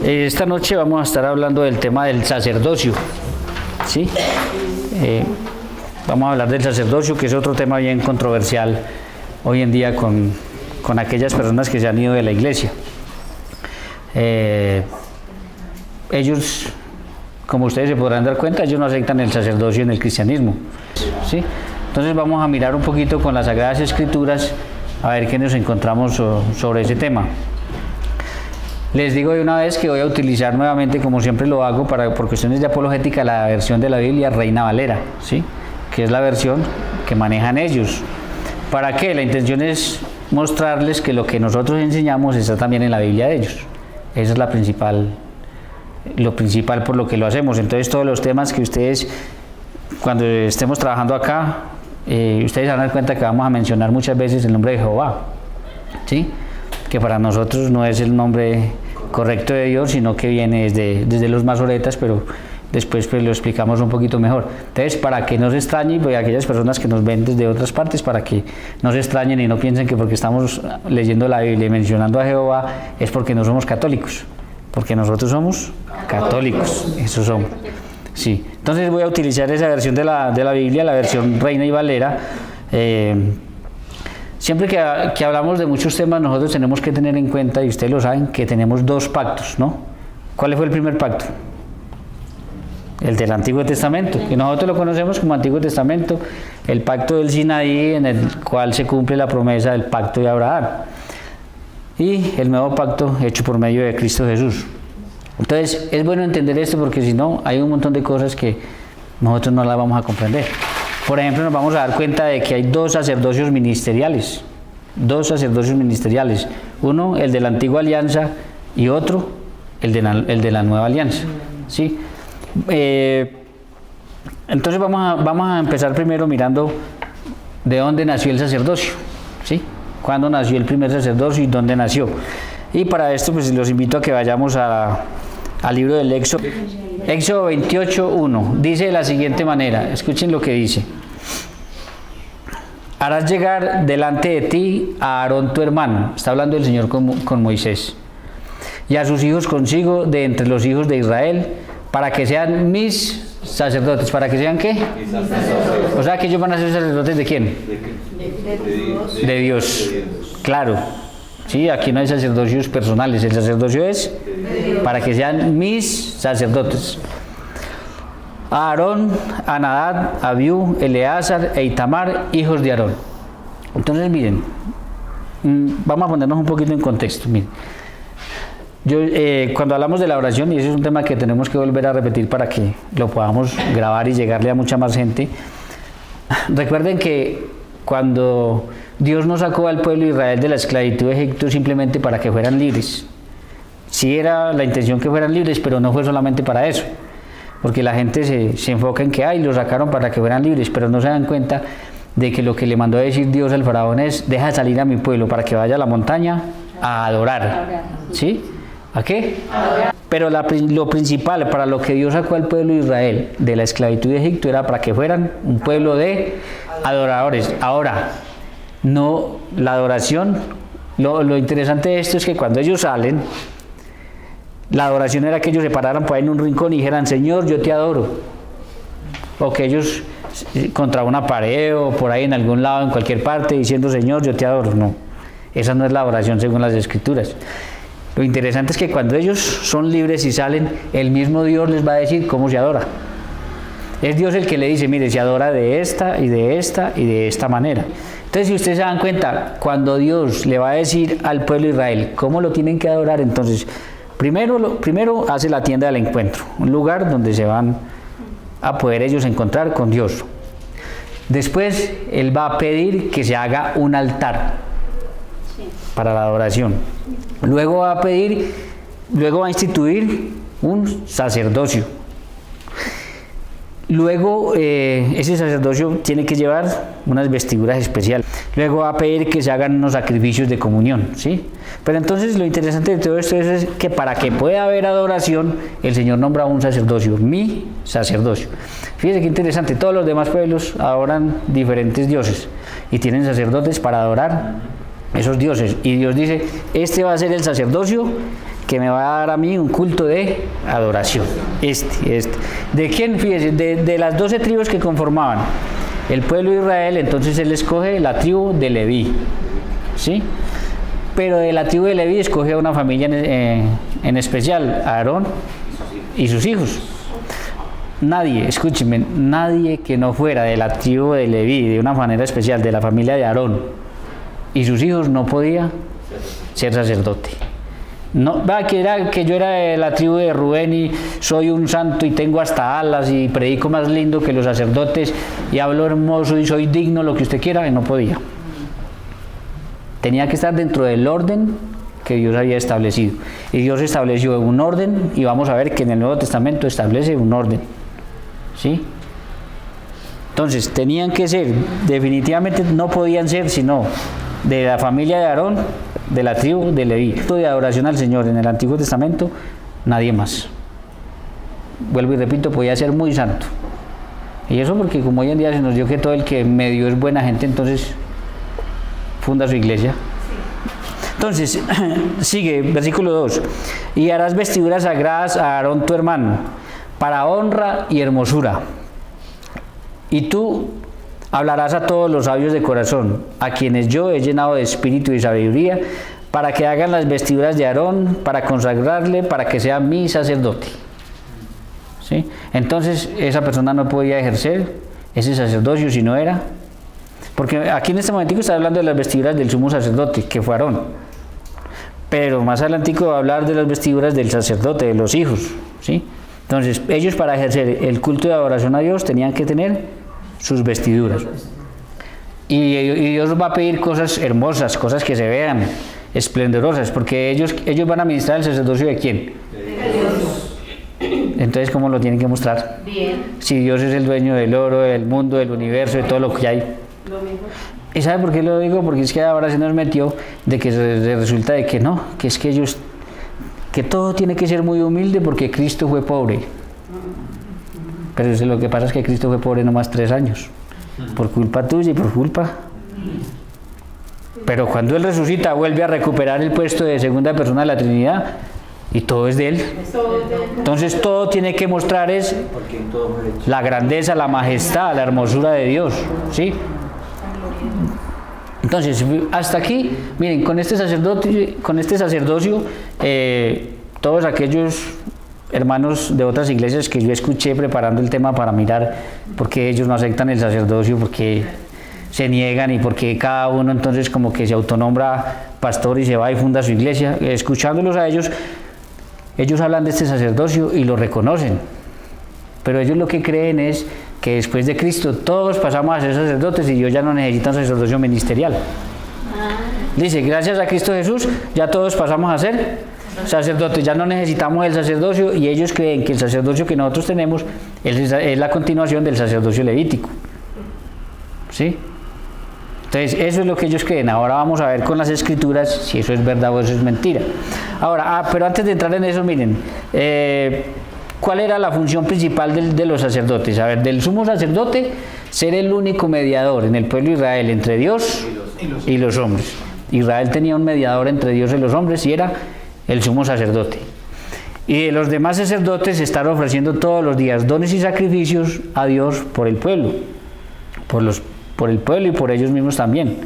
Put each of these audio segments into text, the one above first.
Esta noche vamos a estar hablando del tema del sacerdocio, ¿sí? Vamos a hablar del sacerdocio, que es otro tema bien controversial hoy en día con aquellas personas que se han ido de la iglesia. Ellos, como ustedes se podrán dar cuenta, ellos no aceptan el sacerdocio en el cristianismo, ¿sí? Entonces vamos a mirar un poquito con las Sagradas Escrituras a ver qué nos encontramos sobre ese tema. Les digo de una vez que voy a utilizar nuevamente, como siempre lo hago, por cuestiones de apologética, la versión de la Biblia Reina Valera, ¿sí? Que es la versión que manejan ellos. ¿Para qué? La intención es mostrarles que lo que nosotros enseñamos está también en la Biblia de ellos. Esa es lo principal por lo que lo hacemos. Entonces todos los temas que ustedes, cuando estemos trabajando acá, ustedes se van a dar cuenta que vamos a mencionar muchas veces el nombre de Jehová, ¿sí? Que para nosotros no es el nombre correcto de Dios, sino que viene desde los masoretas, pero después pues lo explicamos un poquito mejor. Entonces, para que no se extrañen, pues aquellas personas que nos ven desde otras partes, para que no se extrañen y no piensen que porque estamos leyendo la Biblia y mencionando a Jehová es porque no somos católicos, porque nosotros somos católicos, eso somos. Sí. Entonces voy a utilizar esa versión de la Biblia, la versión Reina y Valera. Siempre que hablamos de muchos temas, nosotros tenemos que tener en cuenta, y ustedes lo saben, que tenemos dos pactos, ¿no? ¿Cuál fue el primer pacto? El del Antiguo Testamento, que nosotros lo conocemos como Antiguo Testamento, el pacto del Sinaí, en el cual se cumple la promesa del pacto de Abraham, y el nuevo pacto hecho por medio de Cristo Jesús. Entonces, es bueno entender esto porque si no, hay un montón de cosas que nosotros no las vamos a comprender. Por ejemplo, nos vamos a dar cuenta de que hay dos sacerdocios ministeriales. Uno, el de la Antigua Alianza, y otro, el de la Nueva Alianza, ¿sí? Entonces vamos a empezar primero mirando de dónde nació el sacerdocio, ¿sí? ¿Cuándo nació el primer sacerdocio y dónde nació? Y para esto pues los invito a que vayamos al libro del Éxodo. Éxodo 28:1 dice de la siguiente manera, escuchen lo que dice: harás llegar delante de ti a Aarón tu hermano, está hablando el Señor con Moisés, y a sus hijos consigo de entre los hijos de Israel, para que sean mis sacerdotes. ¿Para que sean qué? O sea que ellos van a ser sacerdotes ¿de quién? De Dios. Claro. Sí, aquí no hay sacerdocios personales, el sacerdocio es para que sean mis sacerdotes. A Aarón, a Nadab, a Abiú, Eleazar e Itamar, hijos de Aarón. Entonces miren, vamos a ponernos un poquito en contexto. Miren, cuando hablamos de la oración, y ese es un tema que tenemos que volver a repetir para que lo podamos grabar y llegarle a mucha más gente, recuerden que cuando Dios no sacó al pueblo de Israel de la esclavitud de Egipto simplemente para que fueran libres. Sí era la intención que fueran libres, pero no fue solamente para eso. Porque la gente se enfoca en que los sacaron para que fueran libres, pero no se dan cuenta de que lo que le mandó a decir Dios al faraón es: deja salir a mi pueblo para que vaya a la montaña a adorar. ¿Sí? ¿A qué? Adorar. Pero lo principal para lo que Dios sacó al pueblo de Israel de la esclavitud de Egipto era para que fueran un pueblo de adoradores. Ahora, no, la adoración, lo interesante de esto es que cuando ellos salen, la adoración era que ellos se pararan por ahí en un rincón y dijeran: Señor, yo te adoro. O que ellos contra una pared o por ahí en algún lado, en cualquier parte, diciendo: Señor, yo te adoro. No, esa no es la adoración según las Escrituras. Lo interesante es que cuando ellos son libres y salen, el mismo Dios les va a decir cómo se adora. Es Dios el que le dice: mire, se adora de esta y de esta y de esta manera. Entonces, si ustedes se dan cuenta, cuando Dios le va a decir al pueblo de Israel cómo lo tienen que adorar, entonces primero hace la tienda del encuentro, un lugar donde se van a poder ellos encontrar con Dios. Después Él va a pedir que se haga un altar para la adoración. Luego va a instituir un sacerdocio. Luego ese sacerdocio tiene que llevar unas vestiduras especiales. Luego va a pedir que se hagan unos sacrificios de comunión, ¿sí? Pero entonces lo interesante de todo esto es que para que pueda haber adoración, el Señor nombra un sacerdocio, mi sacerdocio. Fíjense qué interesante, todos los demás pueblos adoran diferentes dioses y tienen sacerdotes para adorar esos dioses. Y Dios dice, este va a ser el sacerdocio que me va a dar a mí un culto de adoración. Este. ¿De quién? Fíjese, de las 12 tribus que conformaban el pueblo de Israel, entonces él escoge la tribu de Leví, ¿sí? Pero de la tribu de Leví escoge a una familia en especial, a Aarón y sus hijos. Nadie, escúchenme, nadie que no fuera de la tribu de Leví, de una manera especial, de la familia de Aarón y sus hijos, no podía ser sacerdote. No, que yo era de la tribu de Rubén y soy un santo y tengo hasta alas y predico más lindo que los sacerdotes y hablo hermoso y soy digno, lo que usted quiera, y no podía. Tenía que estar dentro del orden que Dios había establecido. Y Dios estableció un orden, y vamos a ver que en el Nuevo Testamento establece un orden, ¿sí? Entonces, tenían que ser, definitivamente no podían ser sino de la familia de Aarón, de la tribu de Leví. De adoración al Señor en el Antiguo Testamento, nadie más. Vuelvo y repito, podía ser muy santo. Y eso porque como hoy en día se nos dio que todo el que medio es buena gente, entonces funda su iglesia. Entonces, sigue, versículo 2. Y harás vestiduras sagradas a Aarón tu hermano, para honra y hermosura. Y tú hablarás a todos los sabios de corazón, a quienes yo he llenado de espíritu y sabiduría, para que hagan las vestiduras de Aarón, para consagrarle, para que sea mi sacerdote. ¿Sí? Entonces, esa persona no podía ejercer ese sacerdocio si no era. Porque aquí en este momentico está hablando de las vestiduras del sumo sacerdote, que fue Aarón. Pero más adelantico va a hablar de las vestiduras del sacerdote, de los hijos. ¿Sí? Entonces, ellos para ejercer el culto de adoración a Dios tenían que tener sus vestiduras. Y Dios va a pedir cosas hermosas, cosas que se vean esplendorosas, porque ellos van a ministrar el sacerdocio ¿de quién? De Dios. Entonces, ¿cómo lo tienen que mostrar? Bien. Si Dios es el dueño del oro, del mundo, del universo, de todo lo que hay. ¿Y sabe por qué lo digo? Porque es que ahora se nos metió de que resulta de que no, que es que ellos, que todo tiene que ser muy humilde porque Cristo fue pobre. Pero lo que pasa es que Cristo fue pobre nomás 3 años, por culpa tuya y por culpa. Pero cuando Él resucita, vuelve a recuperar el puesto de segunda persona de la Trinidad y todo es de Él. Entonces todo tiene que mostrar es la grandeza, la majestad, la hermosura de Dios, ¿sí? Entonces, hasta aquí, miren, con este sacerdocio, todos aquellos hermanos de otras iglesias que yo escuché preparando el tema para mirar por qué ellos no aceptan el sacerdocio, porque se niegan y porque cada uno entonces como que se autonombra pastor y se va y funda su iglesia, escuchándolos a ellos hablan de este sacerdocio y lo reconocen, pero ellos lo que creen es que después de Cristo todos pasamos a ser sacerdotes y Dios ya no necesita un sacerdocio ministerial. Dice, gracias a Cristo Jesús ya todos pasamos a ser sacerdotes, ya no necesitamos el sacerdocio, y ellos creen que el sacerdocio que nosotros tenemos es la continuación del sacerdocio levítico. ¿Sí? Entonces, eso es lo que ellos creen. Ahora vamos a ver con las escrituras si eso es verdad o eso es mentira. Ahora, pero antes de entrar en eso, miren, ¿cuál era la función principal de los sacerdotes? A ver, del sumo sacerdote, ser el único mediador en el pueblo de Israel entre Dios y los hombres. Israel tenía un mediador entre Dios y los hombres y era el sumo sacerdote. Y de los demás sacerdotes estar ofreciendo todos los días dones y sacrificios a Dios por el pueblo, por el pueblo y por ellos mismos también.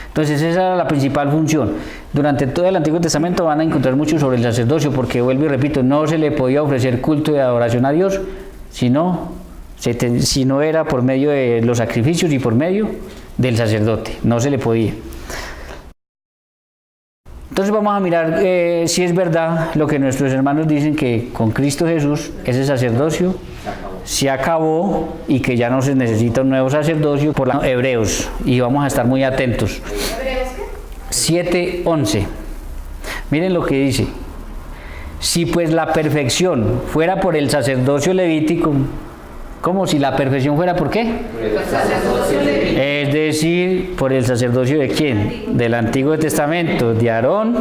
Entonces esa era la principal función. Durante todo el Antiguo Testamento van a encontrar mucho sobre el sacerdocio, porque vuelvo y repito, no se le podía ofrecer culto de adoración a Dios si no era por medio de los sacrificios y por medio del sacerdote, no se le podía. Entonces vamos a mirar si es verdad lo que nuestros hermanos dicen, que con Cristo Jesús ese sacerdocio se acabó y que ya no se necesita un nuevo sacerdocio por Hebreos, y vamos a estar muy atentos. 7:11. Miren lo que dice: si pues la perfección fuera por el sacerdocio levítico, ¿cómo si la perfección fuera por qué? Por el sacerdocio levítico. Es decir, por el sacerdocio ¿de quién? Del Antiguo Testamento, de Aarón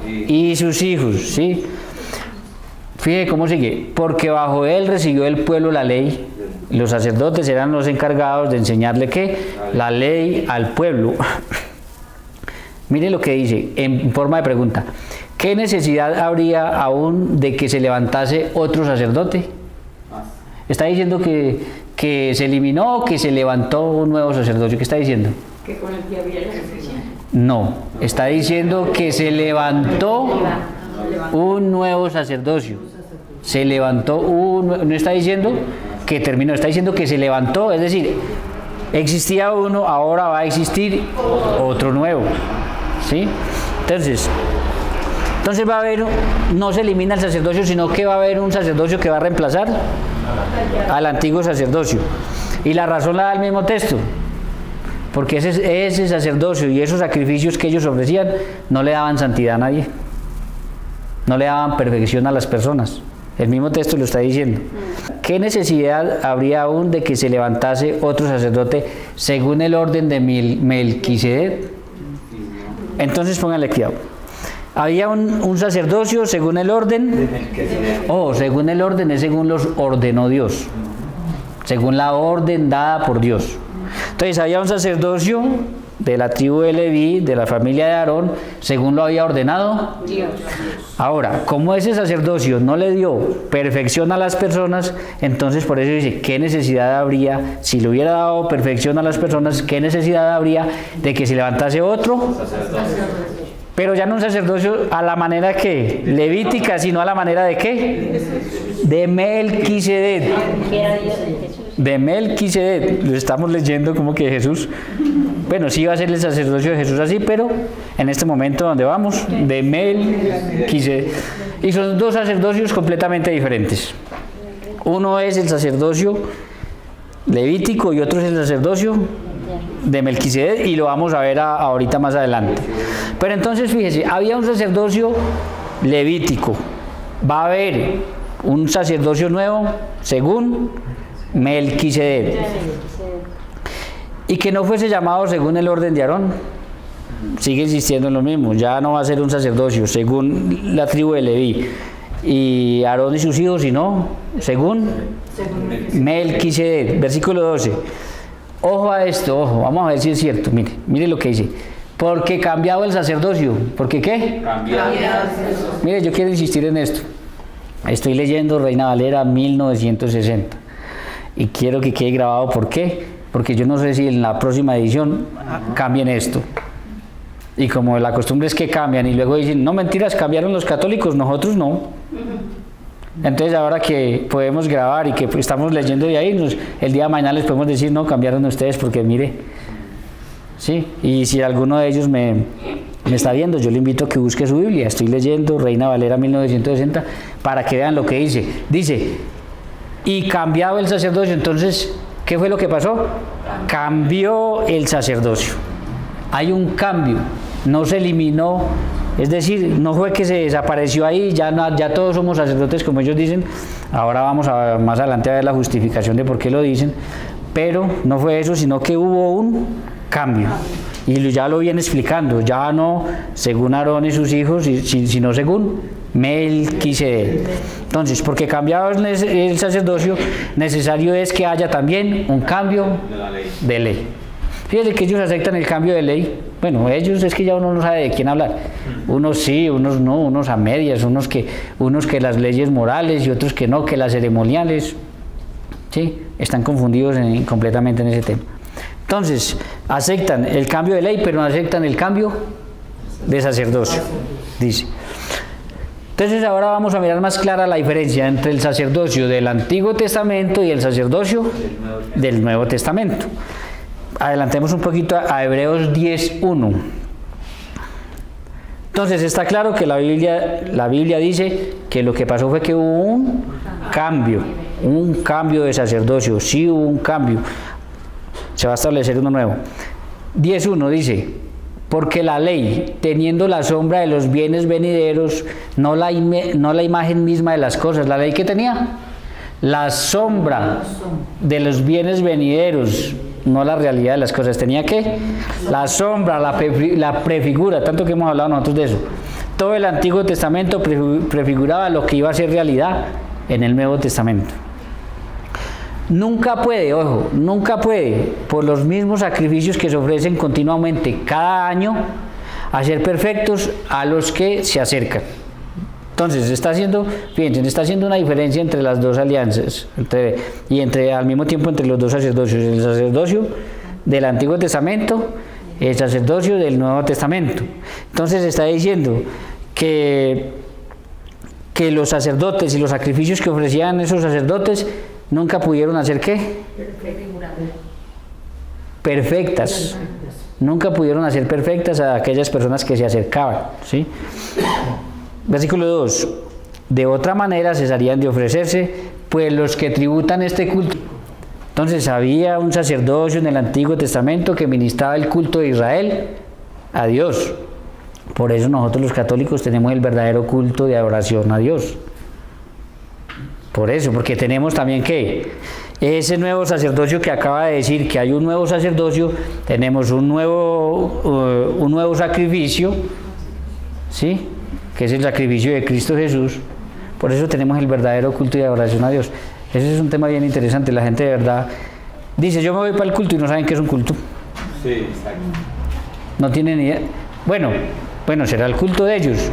y sus hijos, ¿sí? Fíjate cómo sigue: porque bajo él recibió el pueblo la ley. Los sacerdotes eran los encargados de enseñarle ¿qué? La ley al pueblo. Mire lo que dice en forma de pregunta. ¿Qué necesidad habría aún de que se levantase otro sacerdote? Está diciendo que se eliminó, que se levantó un nuevo sacerdocio. ¿Qué está diciendo? Que con el que había suficiente. No, está diciendo que se levantó un nuevo sacerdocio. Se levantó no está diciendo que terminó, está diciendo que se levantó, es decir, existía uno, ahora va a existir otro nuevo. ¿Sí? Entonces va a haber, no se elimina el sacerdocio, sino que va a haber un sacerdocio que va a reemplazar al antiguo sacerdocio. Y la razón la da el mismo texto. Porque ese sacerdocio y esos sacrificios que ellos ofrecían no le daban santidad a nadie. No le daban perfección a las personas. El mismo texto lo está diciendo. ¿Qué necesidad habría aún de que se levantase otro sacerdote según el orden de Melquisedec? Entonces pónganle cuidado. Había un sacerdocio según el orden. Según el orden es según los ordenó Dios. Según la orden dada por Dios. Entonces había un sacerdocio de la tribu de Leví, de la familia de Aarón, según lo había ordenado Dios. Ahora, como ese sacerdocio no le dio perfección a las personas, entonces por eso dice, ¿qué necesidad habría, si le hubiera dado perfección a las personas, qué necesidad habría de que se levantase otro? Pero ya no un sacerdocio a la manera que levítica, sino a la manera de ¿qué? De Melquisedec. De Melquisedec. Lo estamos leyendo como que Jesús, bueno, sí va a ser el sacerdocio de Jesús así, pero en este momento donde vamos, de Melquisedec. Y son dos sacerdocios completamente diferentes. Uno es el sacerdocio levítico y otro es el sacerdocio de Melquisedec, y lo vamos a ver ahorita más adelante. Pero entonces fíjese, había un sacerdocio levítico, va a haber un sacerdocio nuevo según Melquisedec, y que no fuese llamado según el orden de Aarón. Sigue insistiendo en lo mismo, ya no va a ser un sacerdocio según la tribu de Leví y Aarón y sus hijos, sino según Melquisedec. Versículo 12. Ojo a esto, ojo, vamos a ver si es cierto. Mire lo que dice. Porque cambiado el sacerdocio. ¿Por qué qué? Cambiado. Mire, yo quiero insistir en esto. Estoy leyendo Reina Valera 1960 y quiero que quede grabado. ¿Por qué? Porque yo no sé si en la próxima edición cambien esto. Y como la costumbre es que cambian y luego dicen, no, mentiras, cambiaron los católicos, nosotros no. Entonces ahora que podemos grabar y que estamos leyendo de ahí, el día de mañana les podemos decir, no, cambiaron ustedes porque mire, sí, y si alguno de ellos me está viendo, yo le invito a que busque su Biblia. Estoy leyendo Reina Valera 1960 para que vean lo que dice. Dice, y cambiado el sacerdocio. Entonces, ¿qué fue lo que pasó? Cambió el sacerdocio. Hay un cambio, no se eliminó. Es decir, no fue que se desapareció ahí, ya todos somos sacerdotes como ellos dicen. Ahora vamos más adelante a ver la justificación de por qué lo dicen. Pero no fue eso, sino que hubo un cambio. Y ya lo viene explicando, ya no según Aarón y sus hijos, sino según Melquisedec. Entonces, porque cambiado el sacerdocio, necesario es que haya también un cambio de ley. Fíjense que ellos aceptan el cambio de ley. Bueno, ellos es que ya uno no sabe de quién hablar. Unos sí, unos no, unos a medias, unos que las leyes morales y otros que no, que las ceremoniales. Sí, están confundidos completamente en ese tema. Entonces, aceptan el cambio de ley, pero no aceptan el cambio de sacerdocio, dice. Entonces ahora vamos a mirar más clara la diferencia entre el sacerdocio del Antiguo Testamento y el sacerdocio del Nuevo Testamento. Adelantemos un poquito a Hebreos 10:1. Entonces está claro que la Biblia dice que lo que pasó fue que hubo un cambio de sacerdocio, sí hubo un cambio, se va a establecer uno nuevo. 10:1 dice, porque la ley, teniendo la sombra de los bienes venideros, no la imagen misma de las cosas. ¿La ley qué tenía? La sombra de los bienes venideros, no la realidad de las cosas. ¿Tenía qué? La sombra, la prefigura, tanto que hemos hablado nosotros de eso. Todo el Antiguo Testamento prefiguraba lo que iba a ser realidad en el Nuevo Testamento. Nunca puede, por los mismos sacrificios que se ofrecen continuamente cada año, a ser perfectos a los que se acercan. Entonces, fíjense, está haciendo una diferencia entre las dos alianzas, al mismo tiempo entre los dos sacerdocios, el sacerdocio del Antiguo Testamento y el sacerdocio del Nuevo Testamento. Entonces está diciendo que los sacerdotes y los sacrificios que ofrecían esos sacerdotes nunca pudieron hacer ¿qué? Perfectas. Nunca pudieron hacer perfectas a aquellas personas que se acercaban, ¿sí? Versículo 2. De otra manera cesarían de ofrecerse, pues los que tributan este culto. Entonces había un sacerdocio en el Antiguo Testamento que ministraba el culto de Israel a Dios. Por eso nosotros los católicos tenemos el verdadero culto de adoración a Dios. Por eso, porque tenemos también que ese nuevo sacerdocio que acaba de decir que hay un nuevo sacerdocio, tenemos un nuevo sacrificio, ¿sí? Que es el sacrificio de Cristo Jesús. Por eso tenemos el verdadero culto de adoración a Dios. Ese es un tema bien interesante. La gente de verdad dice, yo me voy para el culto y no saben qué es un culto. Sí, exacto. No tienen ni idea. Bueno, será el culto de ellos,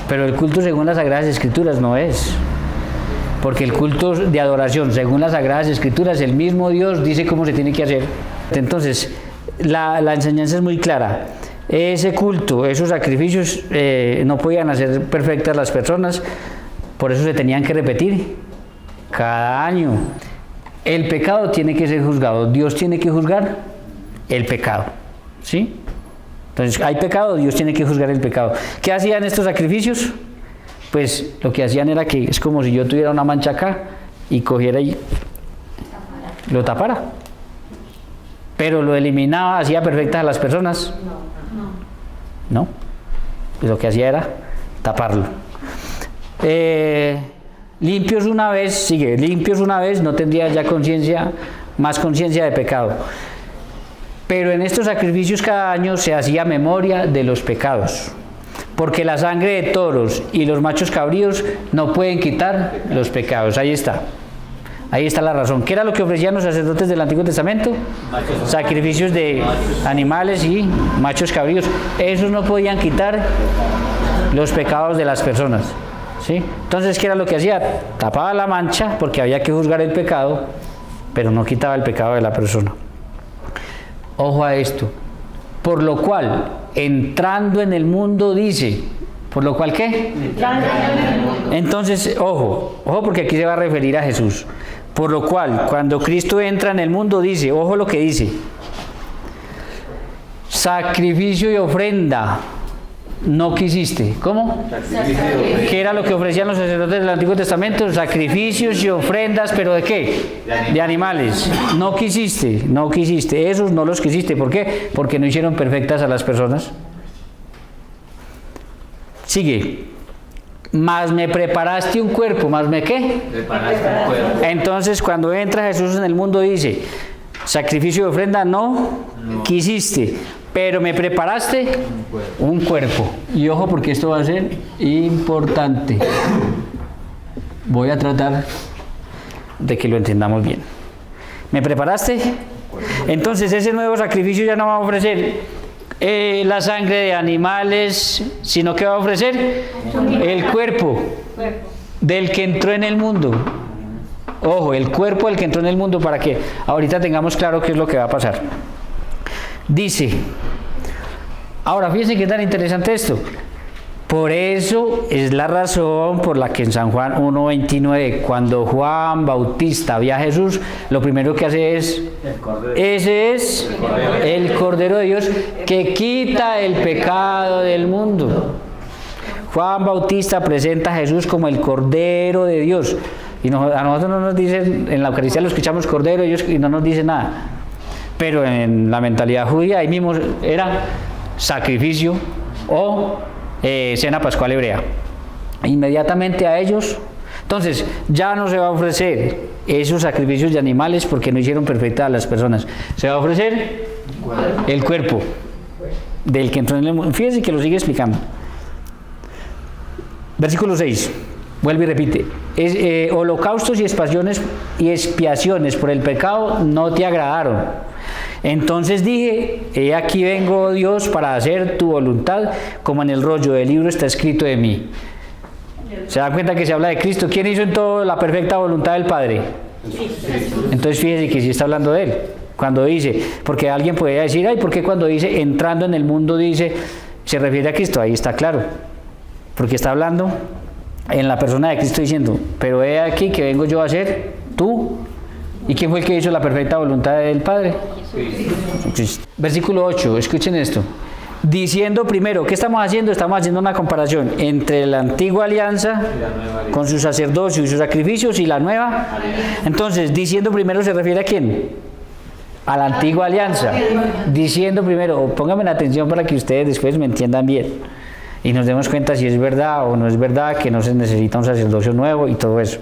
pero el culto según las Sagradas Escrituras no es. Porque el culto de adoración según las Sagradas Escrituras, el mismo Dios dice cómo se tiene que hacer. Entonces, la enseñanza es muy clara. Ese culto, esos sacrificios no podían hacer perfectas las personas, por eso se tenían que repetir cada año. El pecado tiene que ser juzgado, Dios tiene que juzgar el pecado, ¿sí? Entonces, hay pecado, Dios tiene que juzgar el pecado. ¿Qué hacían estos sacrificios? Pues lo que hacían era que es como si yo tuviera una mancha acá y cogiera y lo tapara. Pero lo eliminaba, hacía perfectas a las personas. No. Pues lo que hacía era taparlo. Limpios una vez, no tendría ya más conciencia de pecado. Pero en estos sacrificios cada año se hacía memoria de los pecados, porque la sangre de toros y los machos cabríos no pueden quitar los pecados. Ahí está la razón. ¿Qué era lo que ofrecían los sacerdotes del Antiguo Testamento? Sacrificios de animales y machos cabríos. Esos no podían quitar los pecados de las personas, ¿sí? Entonces, ¿qué era lo que hacía? Tapaba la mancha porque había que juzgar el pecado, pero no quitaba el pecado de la persona. Ojo a esto. Por lo cual, entrando en el mundo dice, ¿por lo cual qué? Entonces, ojo porque aquí se va a referir a Jesús. Por lo cual, cuando Cristo entra en el mundo dice, ojo lo que dice, sacrificio y ofrenda no quisiste. ¿Cómo? ¿Qué era lo que ofrecían los sacerdotes del Antiguo Testamento? Sacrificios y ofrendas, ¿pero de qué? De animales. No quisiste, esos no los quisiste. ¿Por qué? Porque no hicieron perfectas a las personas. Sigue. Mas me preparaste un cuerpo, ¿más me qué? Preparaste un cuerpo. Entonces, cuando entra Jesús en el mundo dice, sacrificio y ofrenda no quisiste, pero me preparaste un cuerpo. Y ojo porque esto va a ser importante. Voy a tratar de que lo entendamos bien. ¿Me preparaste? Entonces ese nuevo sacrificio ya no va a ofrecer la sangre de animales, sino que va a ofrecer el cuerpo del que entró en el mundo. Ojo, el cuerpo del que entró en el mundo, para que ahorita tengamos claro qué es lo que va a pasar. Dice, ahora fíjense qué tan interesante esto. Por eso es la razón por la que en San Juan 1:29, cuando Juan Bautista ve a Jesús, lo primero que hace es, ese es el Cordero de Dios que quita el pecado del mundo. Juan Bautista presenta a Jesús como el Cordero de Dios. Y a nosotros no nos dicen, en la Eucaristía lo escuchamos Cordero de Dios y no nos dice nada. Pero en la mentalidad judía ahí mismo era sacrificio o cena pascual hebrea. Inmediatamente a ellos, entonces ya no se va a ofrecer esos sacrificios de animales porque no hicieron perfectas a las personas. Se va a ofrecer el cuerpo del que entró en el mundo. Fíjense que lo sigue explicando. Versículo 6. Vuelve y repite. Holocaustos y expiaciones por el pecado no te agradaron. Entonces dije, he aquí vengo, oh Dios, para hacer tu voluntad, como en el rollo del libro está escrito de mí. ¿Se da cuenta que se habla de Cristo? ¿Quién hizo en todo la perfecta voluntad del Padre? Entonces fíjese que sí está hablando de Él. Cuando dice, porque alguien podría decir, ay, ¿por qué cuando dice entrando en el mundo dice, se refiere a Cristo? Ahí está claro. Porque está hablando en la persona de Cristo diciendo, pero he aquí que vengo yo a ser tú. ¿Y quién fue el que hizo la perfecta voluntad del Padre? Entonces, versículo 8, escuchen esto. Diciendo primero, ¿qué estamos haciendo? Estamos haciendo una comparación entre la antigua alianza con su sacerdocio y sus sacrificios y la nueva. Entonces, diciendo primero se refiere a quién? A la antigua alianza. Diciendo primero, pónganme atención para que ustedes después me entiendan bien y nos demos cuenta si es verdad o no es verdad que no se necesita un sacerdocio nuevo y todo eso.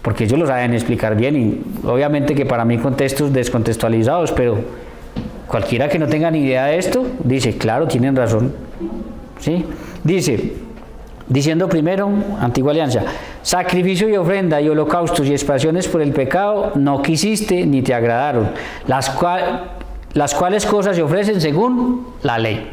Porque ellos lo saben explicar bien y obviamente que para mí contextos descontextualizados, pero cualquiera que no tenga ni idea de esto, dice, claro, tienen razón. ¿Sí? Dice, diciendo primero, antigua alianza, sacrificio y ofrenda y holocaustos y expiaciones por el pecado no quisiste ni te agradaron, las cuales cosas se ofrecen según la ley.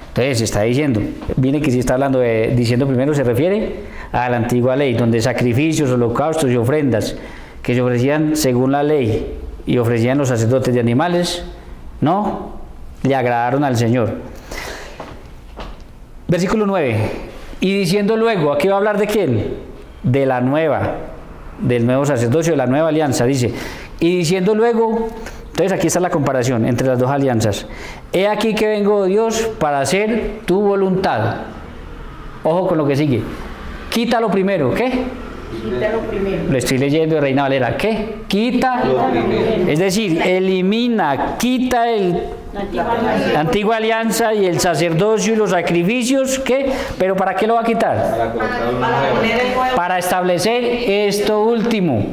Entonces está diciendo, viene que si está hablando de, diciendo primero se refiere a la antigua ley, donde sacrificios, holocaustos y ofrendas que se ofrecían según la ley y ofrecían los sacerdotes de animales, no le agradaron al Señor. Versículo 9. Y diciendo luego, ¿aquí va a hablar de quién? De la nueva, del nuevo sacerdocio, de la nueva alianza, dice. Y diciendo luego, entonces aquí está la comparación entre las dos alianzas. He aquí que vengo, Dios, para hacer tu voluntad. Ojo con lo que sigue. Quítalo primero, ¿qué? Quítalo primero. Lo estoy leyendo de Reina Valera. ¿Qué? Quita. Es decir, elimina, quita la antigua alianza y el sacerdocio y los sacrificios. ¿Qué? ¿Pero para qué lo va a quitar? Para establecer esto último.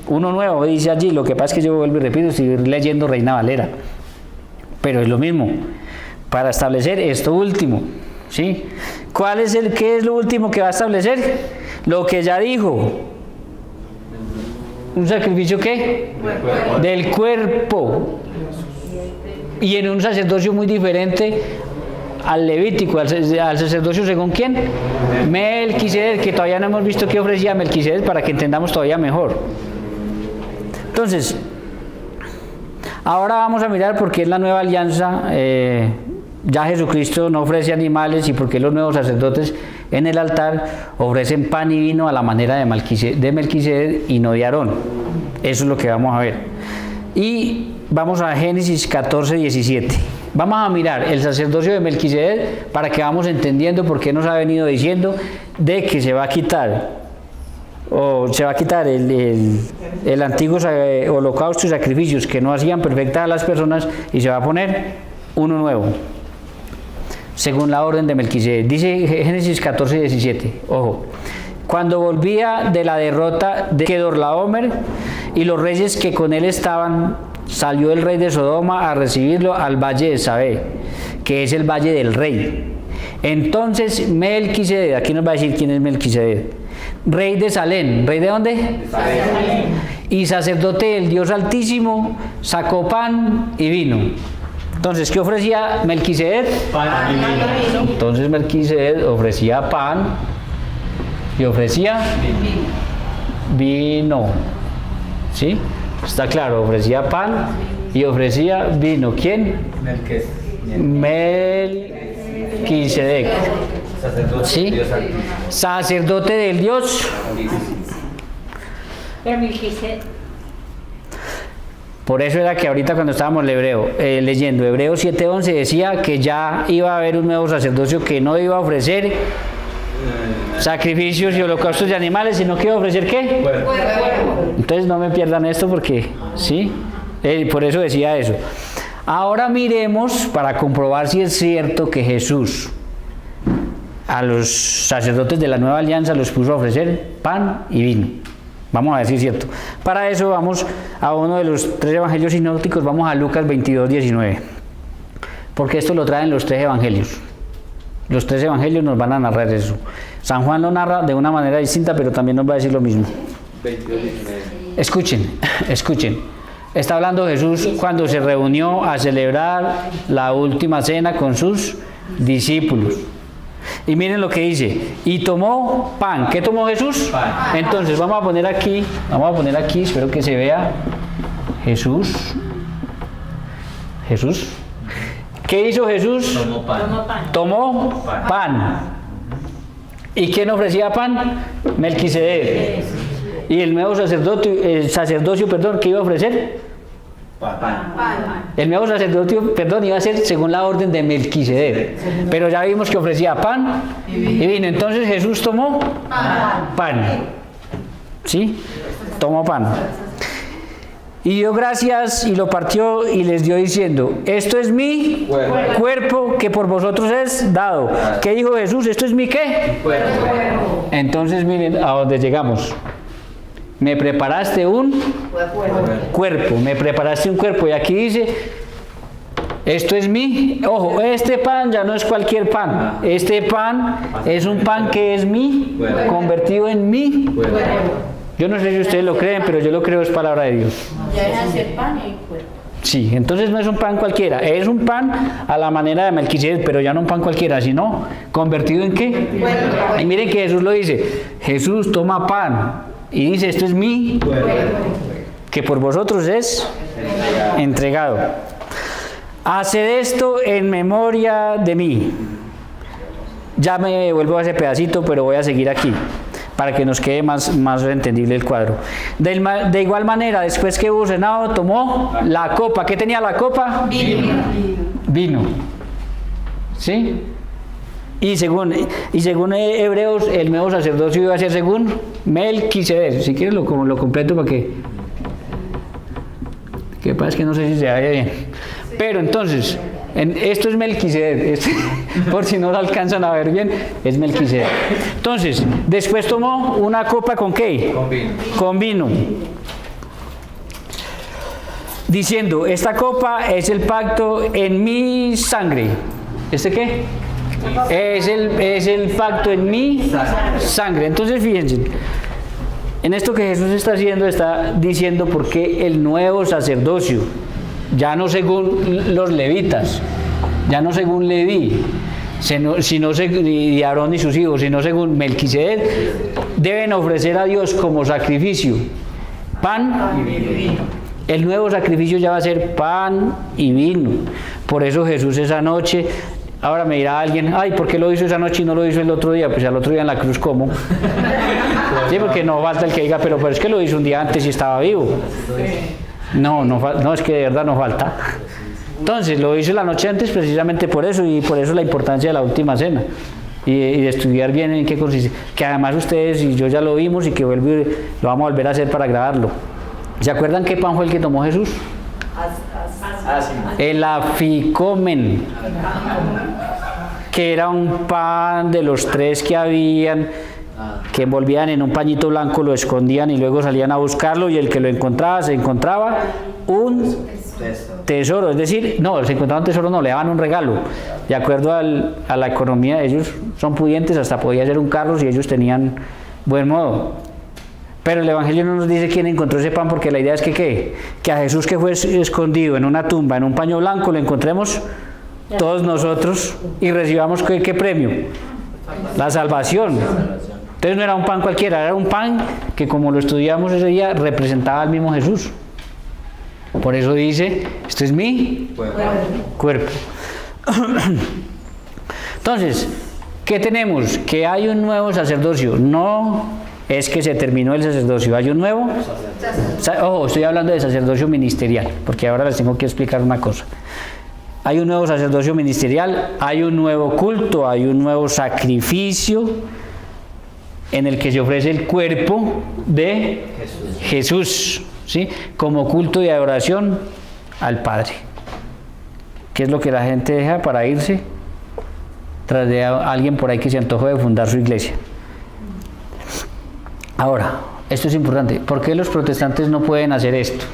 Uno nuevo, dice allí. Lo que pasa es que yo vuelvo y repito, estoy leyendo Reina Valera. Pero es lo mismo. Para establecer esto último. ¿Sí? ¿Qué es lo último que va a establecer? Lo que ya dijo. ¿Un sacrificio qué? Del cuerpo. Y en un sacerdocio muy diferente al levítico, al sacerdocio según quién? Melquisedec, que todavía no hemos visto qué ofrecía Melquisedec para que entendamos todavía mejor. Entonces, ahora vamos a mirar por qué es la nueva alianza. Ya Jesucristo no ofrece animales y porque los nuevos sacerdotes en el altar ofrecen pan y vino a la manera de Melquisedec y no de Aarón. Eso es lo que vamos a ver. Y vamos a Génesis 14, 17. Vamos a mirar el sacerdocio de Melquisedec para que vamos entendiendo por qué nos ha venido diciendo de que se va a quitar el antiguo holocausto y sacrificios que no hacían perfectas a las personas y se va a poner uno nuevo. Según la orden de Melquisedec. Dice Génesis 14, 17. Ojo. Cuando volvía de la derrota de Kedorlaomer y los reyes que con él estaban, salió el rey de Sodoma a recibirlo al valle de Sabé, que es el valle del rey. Entonces Melquisedec, aquí nos va a decir quién es Melquisedec, rey de Salem. ¿Rey de dónde? De Salem. Y sacerdote del Dios Altísimo, sacó pan y vino. Entonces, ¿qué ofrecía Melquisedec? Pan y vino. Entonces Melquisedec ofrecía pan y ofrecía vino. ¿Sí? Está claro, ofrecía pan y ofrecía vino. ¿Quién? Melquisedec. ¿Sí? Sacerdote del Dios. Pero Melquisedec. Por eso era que ahorita cuando estábamos leyendo Hebreos 7:11 decía que ya iba a haber un nuevo sacerdocio que no iba a ofrecer sacrificios y holocaustos de animales, sino que iba a ofrecer ¿qué? Entonces no me pierdan esto porque, ¿sí? Por eso decía eso. Ahora miremos para comprobar si es cierto que Jesús a los sacerdotes de la nueva alianza los puso a ofrecer pan y vino. Vamos a ver si es cierto. Para eso vamos a uno de los 3 evangelios sinópticos, vamos a Lucas 22, 19. Porque esto lo traen los 3 evangelios. Los 3 evangelios nos van a narrar eso. San Juan lo narra de una manera distinta, pero también nos va a decir lo mismo. 22, 19. Escuchen. Está hablando Jesús cuando se reunió a celebrar la última cena con sus discípulos. Y miren lo que dice, y tomó pan. ¿Qué tomó Jesús? Pan. Entonces vamos a poner aquí, espero que se vea Jesús. ¿Qué hizo Jesús? Tomó pan. Tomó pan. ¿Y quién ofrecía pan? Melquisedec. ¿Y el nuevo sacerdocio, qué iba a ofrecer? Pan. El nuevo sacerdocio, iba a ser según la orden de Melquisedec. Pero ya vimos que ofrecía pan y vino. Entonces Jesús tomó pan. ¿Sí? Tomó pan. Y dio gracias y lo partió y les dio diciendo, esto es mi cuerpo que por vosotros es dado. ¿Qué dijo Jesús? ¿Esto es mi qué? Cuerpo. Entonces miren a dónde llegamos. Me preparaste un cuerpo, me preparaste un cuerpo. Y aquí dice, esto es mi, ojo, este pan ya no es cualquier pan. Este pan es un pan que es mi, convertido en mi. Yo no sé si ustedes lo creen, pero yo lo creo, es palabra de Dios. Ya era hacer pan y cuerpo. Sí, entonces no es un pan cualquiera, es un pan a la manera de Melquisedec, pero ya no un pan cualquiera, sino convertido en qué. Y miren que Jesús lo dice, Jesús toma pan y dice, esto es mi, que por vosotros es entregado. Haced esto en memoria de mí. Ya me vuelvo a ese pedacito, pero voy a seguir aquí, para que nos quede más entendible el cuadro. De igual manera, después que hubo cenado, tomó la copa. ¿Qué tenía la copa? Vino. ¿Sí? Y según Hebreos, el nuevo sacerdocio iba a ser según Melquisedec. Si quieres lo completo para que pasa es que no sé si se vaya bien. Pero entonces, esto es Melquisedec, por si no lo alcanzan a ver bien, es Melquisedec. Entonces, después tomó una copa ¿con qué? Con vino. Diciendo, esta copa es el pacto en mi sangre. ¿Este qué? Es el pacto en mi sangre. Entonces, fíjense, en esto que Jesús está haciendo, está diciendo por qué el nuevo sacerdocio, ya no según los levitas, ya no según Leví, sino y Aarón y sus hijos, sino según Melquisedec, deben ofrecer a Dios como sacrificio pan y vino. El nuevo sacrificio ya va a ser pan y vino. Por eso Jesús esa noche, ahora me dirá alguien, ay, ¿por qué lo hizo esa noche y no lo hizo el otro día? Pues al otro día en la cruz, ¿cómo? Sí, porque no falta el que diga, pero es que lo hizo un día antes y estaba vivo. No, es que de verdad no falta. Entonces, lo hizo la noche antes precisamente por eso, y por eso la importancia de la última cena. Y de estudiar bien en qué consiste. Que además ustedes y yo ya lo vimos y que lo vamos a volver a hacer para grabarlo. ¿Se acuerdan qué pan fue el que tomó Jesús? El aficomen, que era un pan de los 3 que habían, que envolvían en un pañito blanco, lo escondían y luego salían a buscarlo, y el que lo encontraba, se encontraba un tesoro. Es decir, no, se encontraba un tesoro, no, le daban un regalo. De acuerdo a la economía, ellos son pudientes, hasta podía ser un carro si ellos tenían buen modo. Pero el Evangelio no nos dice quién encontró ese pan, porque la idea es que a Jesús, que fue escondido en una tumba, en un paño blanco, lo encontremos todos nosotros y recibamos ¿qué premio? La salvación. Entonces no era un pan cualquiera, era un pan que, como lo estudiamos ese día, representaba al mismo Jesús. Por eso dice, esto es mi cuerpo. Entonces, ¿qué tenemos? Que hay un nuevo sacerdocio. No es que se terminó el sacerdocio, hay un nuevo. Ojo, estoy hablando de sacerdocio ministerial, porque ahora les tengo que explicar una cosa. Hay un nuevo sacerdocio ministerial, hay un nuevo culto, hay un nuevo sacrificio en el que se ofrece el cuerpo de Jesús, ¿sí? Como culto y adoración al Padre. ¿Qué es lo que la gente deja para irse tras de alguien por ahí que se antojó de fundar su iglesia? Ahora, esto es importante. ¿Por qué los protestantes no pueden hacer esto?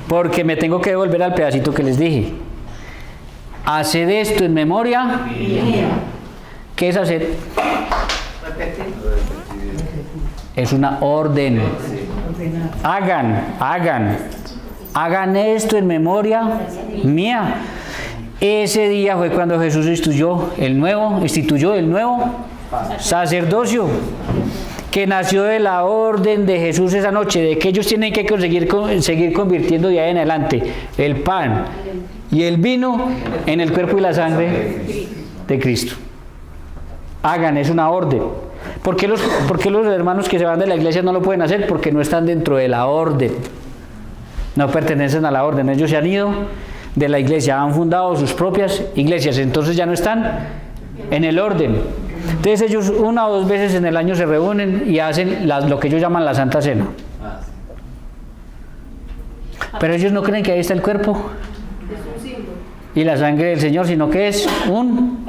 Porque me tengo que devolver al pedacito que les dije. Haced esto en memoria. ¿Qué es hacer? es una orden. Hagan esto en memoria mía. Ese día fue cuando Jesús instituyó el nuevo sacerdocio, que nació de la orden de Jesús esa noche, de que ellos tienen que seguir convirtiendo de ahí en adelante el pan y el vino en el cuerpo y la sangre de Cristo. Hagan, es una orden. ¿Por qué los hermanos que se van de la iglesia no lo pueden hacer? Porque no están dentro de la orden, no pertenecen a la orden. Ellos se han ido de la iglesia, han fundado sus propias iglesias, entonces ya no están en el orden. Entonces ellos 1 o 2 veces en el año se reúnen y hacen lo que ellos llaman la Santa Cena. Pero ellos no creen que ahí está el cuerpo y la sangre del Señor, sino que es un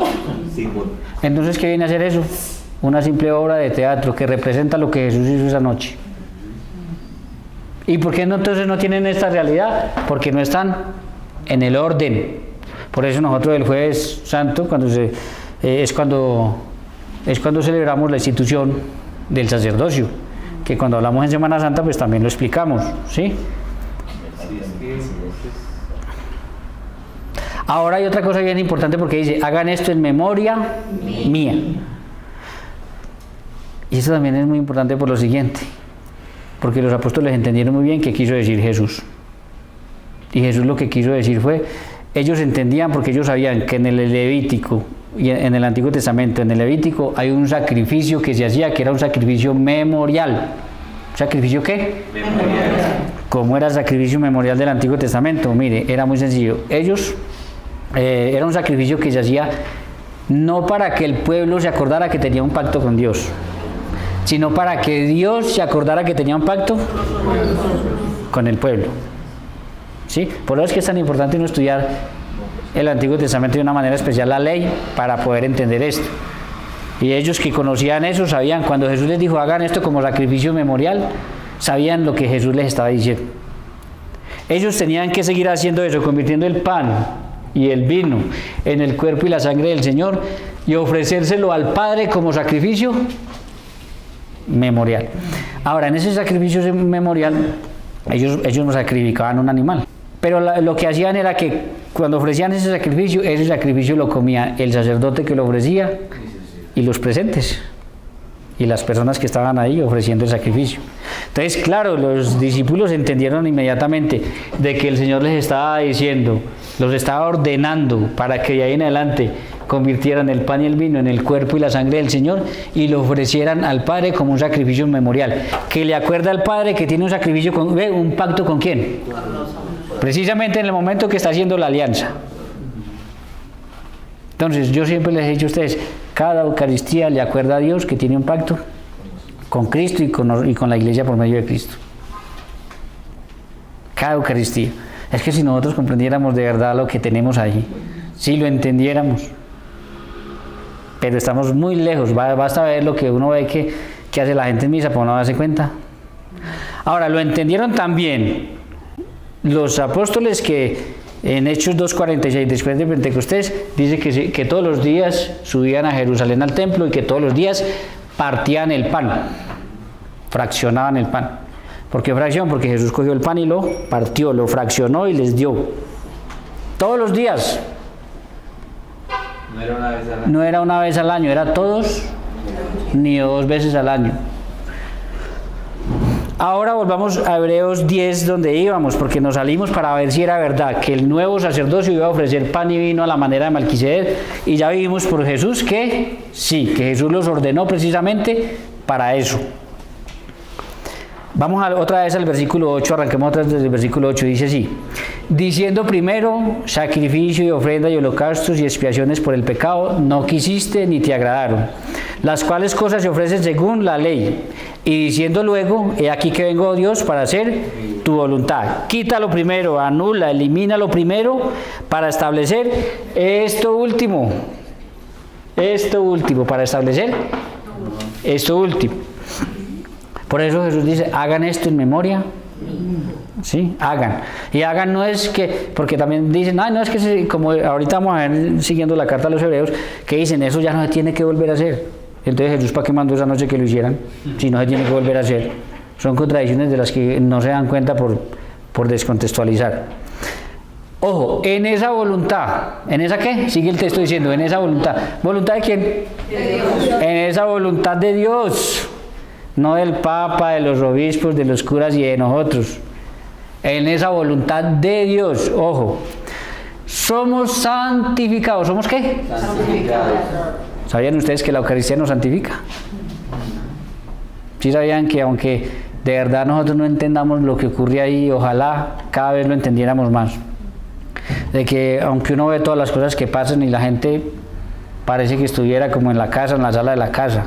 símbolo. Entonces, ¿qué viene a hacer eso? Una simple obra de teatro que representa lo que Jesús hizo esa noche. ¿Y por qué no, entonces no tienen esta realidad? Porque no están en el orden. Por eso nosotros el Jueves Santo, es cuando celebramos la institución del sacerdocio, que cuando hablamos en Semana Santa pues también lo explicamos, ¿sí? Ahora hay otra cosa bien importante, porque dice, hagan esto en memoria mía. Y eso también es muy importante por lo siguiente, porque los apóstoles entendieron muy bien qué quiso decir Jesús. Y Jesús lo que quiso decir fue, ellos entendían, porque ellos sabían que en el Levítico y en el Antiguo Testamento, en el Levítico hay un sacrificio que se hacía, que era un sacrificio memorial. ¿Sacrificio qué? Memorial. ¿Cómo era el sacrificio memorial del Antiguo Testamento? Mire, era muy sencillo. Era un sacrificio que se hacía no para que el pueblo se acordara que tenía un pacto con Dios, sino para que Dios se acordara que tenía un pacto con el pueblo. ¿Sí? Por eso es que es tan importante uno estudiar el Antiguo Testamento de una manera especial, la ley, para poder entender esto. Y ellos que conocían eso sabían, cuando Jesús les dijo hagan esto como sacrificio memorial, sabían lo que Jesús les estaba diciendo. Ellos tenían que seguir haciendo eso, convirtiendo el pan y el vino en el cuerpo y la sangre del Señor, y ofrecérselo al Padre como sacrificio memorial. Ahora, en ese sacrificio memorial ellos no sacrificaban un animal, pero lo que hacían era que cuando ofrecían ese sacrificio lo comía el sacerdote que lo ofrecía y los presentes y las personas que estaban ahí ofreciendo el sacrificio. Entonces, claro, los discípulos entendieron inmediatamente de que el Señor les estaba diciendo, los estaba ordenando para que de ahí en adelante convirtieran el pan y el vino en el cuerpo y la sangre del Señor y lo ofrecieran al Padre como un sacrificio memorial, que le acuerda al Padre que tiene un sacrificio, un pacto ¿con quién? Precisamente en el momento que está haciendo la alianza. Entonces, yo siempre les he dicho a ustedes, cada Eucaristía le acuerda a Dios que tiene un pacto con Cristo y con la Iglesia por medio de Cristo. Cada Eucaristía. Es que si nosotros comprendiéramos de verdad lo que tenemos ahí, si lo entendiéramos, pero estamos muy lejos, basta ver lo que uno ve que hace la gente en misa para no darse cuenta. Ahora, lo entendieron también los apóstoles, que en Hechos 2:46, después de Pentecostés, dice que todos los días subían a Jerusalén al templo y que todos los días partían el pan, fraccionaban el pan. ¿Por qué fracción? Porque Jesús cogió el pan y lo partió, lo fraccionó y les dio. Todos los días. No era una vez al año. No era una vez al año, era todos ni 2 veces al año. Ahora volvamos a Hebreos 10, donde íbamos, porque nos salimos para ver si era verdad que el nuevo sacerdocio iba a ofrecer pan y vino a la manera de Melquisedec, y ya vimos por Jesús que sí, que Jesús los ordenó precisamente para eso. Vamos otra vez al versículo 8, arranquemos otra vez desde el versículo 8, dice así: diciendo primero, sacrificio y ofrenda y holocaustos y expiaciones por el pecado, no quisiste ni te agradaron, las cuales cosas se ofrecen según la ley. Y diciendo luego, he aquí que vengo, Dios, para hacer tu voluntad. Quítalo primero, anula, elimina lo primero, para establecer esto último, para establecer esto último. Por eso Jesús dice, hagan esto en memoria. Sí, hagan. Y hagan no es que, porque también dicen, no es que como ahorita vamos a ver siguiendo la carta a los hebreos, que dicen, eso ya no se tiene que volver a hacer. Entonces Jesús, ¿para qué mandó esa noche que lo hicieran? Si no se tiene que volver a hacer. Son contradicciones de las que no se dan cuenta por descontextualizar. Ojo, en esa voluntad, ¿en esa qué? Sigue el texto diciendo, en esa voluntad. ¿Voluntad de quién? De Dios. En esa voluntad de Dios, no del Papa, de los obispos, de los curas y de nosotros. En esa voluntad de Dios, ojo. Somos santificados. ¿Somos qué? Santificados. ¿Sabían ustedes que la Eucaristía nos santifica? Sí sabían que aunque de verdad nosotros no entendamos lo que ocurre ahí, ojalá cada vez lo entendiéramos más. De que aunque uno ve todas las cosas que pasan y la gente parece que estuviera como en la casa, en la sala de la casa,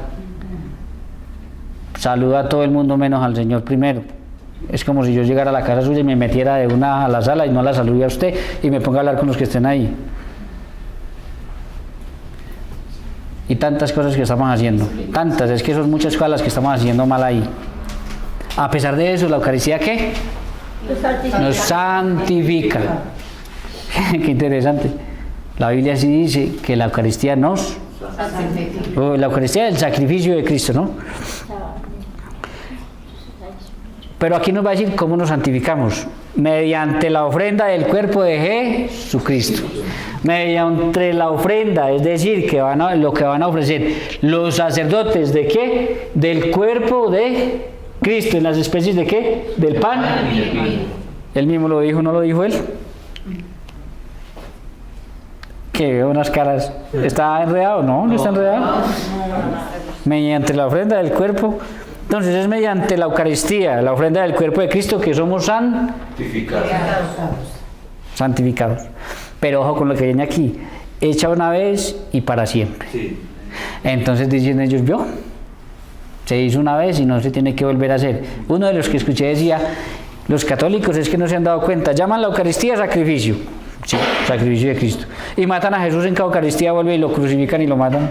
saluda a todo el mundo menos al Señor primero. Es como si yo llegara a la casa suya y me metiera de una a la sala y no la salude a usted y me ponga a hablar con los que estén ahí. Y tantas cosas que estamos haciendo, tantas, es que son muchas cosas las que estamos haciendo mal ahí. A pesar de eso, ¿la Eucaristía qué? Nos santifica. Qué interesante. La Biblia sí dice que la Eucaristía nos santifica. La Eucaristía es el sacrificio de Cristo, ¿no? Pero aquí nos va a decir cómo nos santificamos. Mediante la ofrenda del cuerpo de Jesucristo. Mediante la ofrenda, es decir, lo que van a ofrecer los sacerdotes de qué? Del cuerpo de Cristo, en las especies de qué? Del pan. Él mismo lo dijo, ¿no lo dijo él? Que veo unas caras. ¿Está enredado? No, no está enredado. Mediante la ofrenda del cuerpo. Entonces es mediante la Eucaristía, la ofrenda del cuerpo de Cristo, que somos santificados. Pero ojo con lo que viene aquí, hecha una vez y para siempre. Sí. Entonces dicen ellos, ¿vio? Se hizo una vez y no se tiene que volver a hacer. Uno de los que escuché decía, los católicos es que no se han dado cuenta, llaman la Eucaristía sacrificio. Sí, sacrificio de Cristo. Y matan a Jesús en cada Eucaristía, vuelven y lo crucifican y lo matan.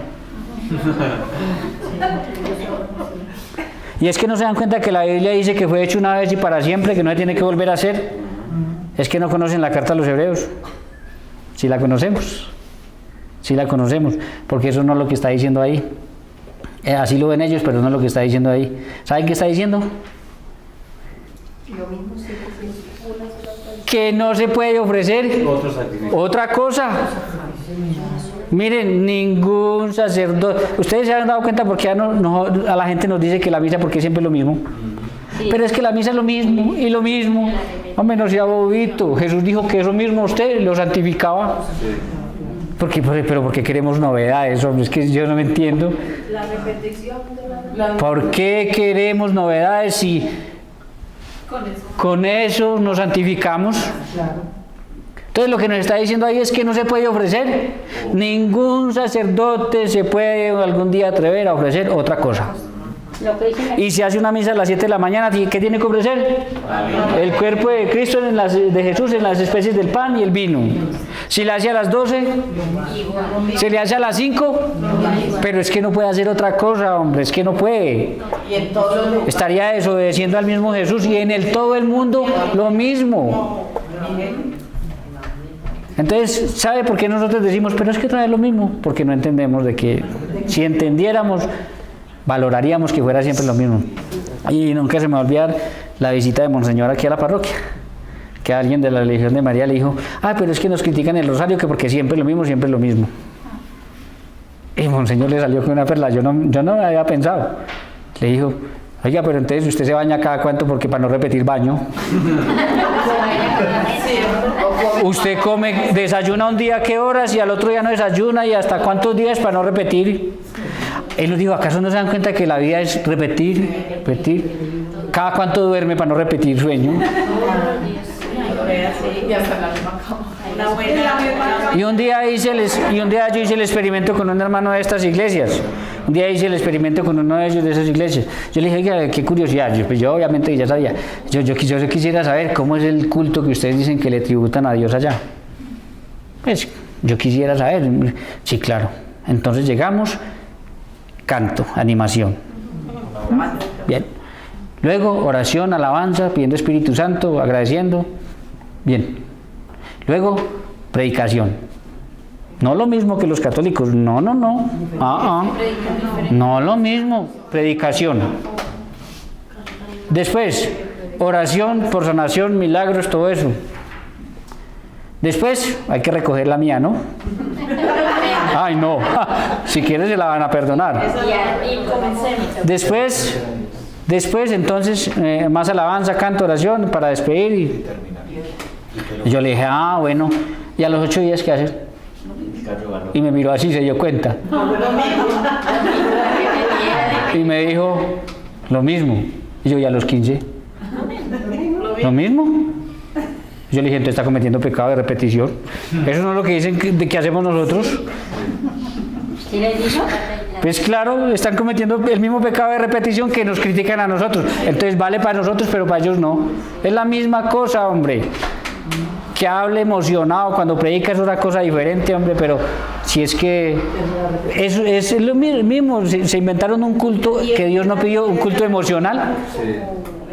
Y es que no se dan cuenta que la Biblia dice que fue hecho una vez y para siempre, que no se tiene que volver a hacer. Es que no conocen la carta a los hebreos. Sí la conocemos. Sí la conocemos. Porque eso no es lo que está diciendo ahí. Así lo ven ellos, pero no es lo que está diciendo ahí. ¿Saben qué está diciendo? Que no se puede ofrecer otra cosa. Miren, ningún sacerdote. Ustedes se han dado cuenta porque a la gente nos dice que la misa porque siempre es lo mismo. Sí. Pero es que la misa es lo mismo y lo mismo. Hombre, no sea bobito. Jesús dijo que eso mismo usted lo santificaba. Pero porque queremos novedades, hombre, es que yo no me entiendo. La repetición de ¿Por qué queremos novedades si con eso nos santificamos? Claro. Entonces lo que nos está diciendo ahí es que no se puede ofrecer. Ningún sacerdote se puede algún día atrever a ofrecer otra cosa. Y si hace una misa a las 7 de la mañana, ¿qué tiene que ofrecer? El cuerpo de Cristo, de Jesús, en las especies del pan y el vino. Si la hace a las 12, se le hace a las 5, pero es que no puede hacer otra cosa, hombre, es que no puede. Estaría desobedeciendo al mismo Jesús y en todo el mundo lo mismo. Entonces, ¿sabe por qué nosotros decimos, pero es que trae lo mismo? Porque no entendemos de que si entendiéramos, valoraríamos que fuera siempre lo mismo. Y nunca se me va a olvidar la visita de Monseñor aquí a la parroquia, que alguien de la Legión de María le dijo, pero es que nos critican el rosario, que porque siempre es lo mismo, siempre es lo mismo. Y Monseñor le salió con una perla, yo no había pensado. Le dijo, oiga, pero entonces usted se baña cada cuánto porque para no repetir baño. Usted desayuna un día qué horas y al otro día no desayuna y hasta cuántos días para no repetir. Él nos dijo, ¿acaso no se dan cuenta que la vida es repetir? ¿Cada cuánto duerme para no repetir sueño? Y un día yo hice el experimento con un hermano de estas iglesias. Un día hice el experimento con uno de ellos de esas iglesias. Yo le dije, oiga, qué curiosidad. Yo obviamente ya sabía. Yo quisiera saber cómo es el culto que ustedes dicen que le tributan a Dios allá. Pues yo quisiera saber. Sí, claro. Entonces llegamos, canto, animación. Bien. Luego oración, alabanza, pidiendo Espíritu Santo, agradeciendo. Bien. Luego predicación. No lo mismo que los católicos, no. No lo mismo, predicación. Después, oración por sanación, milagros, todo eso. Después, hay que recoger la mía, ¿no? Ay, no, si quieres se la van a perdonar. Después entonces, más alabanza, canto, oración para despedir. Y yo le dije, bueno, ¿y a los 8 días qué haces? Y me miró así, se dio cuenta. Y me dijo, lo mismo. Y yo, ¿y a los 15? ¿Lo mismo? Yo le dije, entonces está cometiendo pecado de repetición. Eso no es lo que dicen que hacemos nosotros. Pues claro, están cometiendo el mismo pecado de repetición que nos critican a nosotros. Entonces vale para nosotros, pero para ellos no. Es la misma cosa, hombre. Que hable emocionado, cuando predica es otra cosa diferente, hombre, pero si es que es lo mismo. Se inventaron un culto que Dios no pidió, un culto emocional.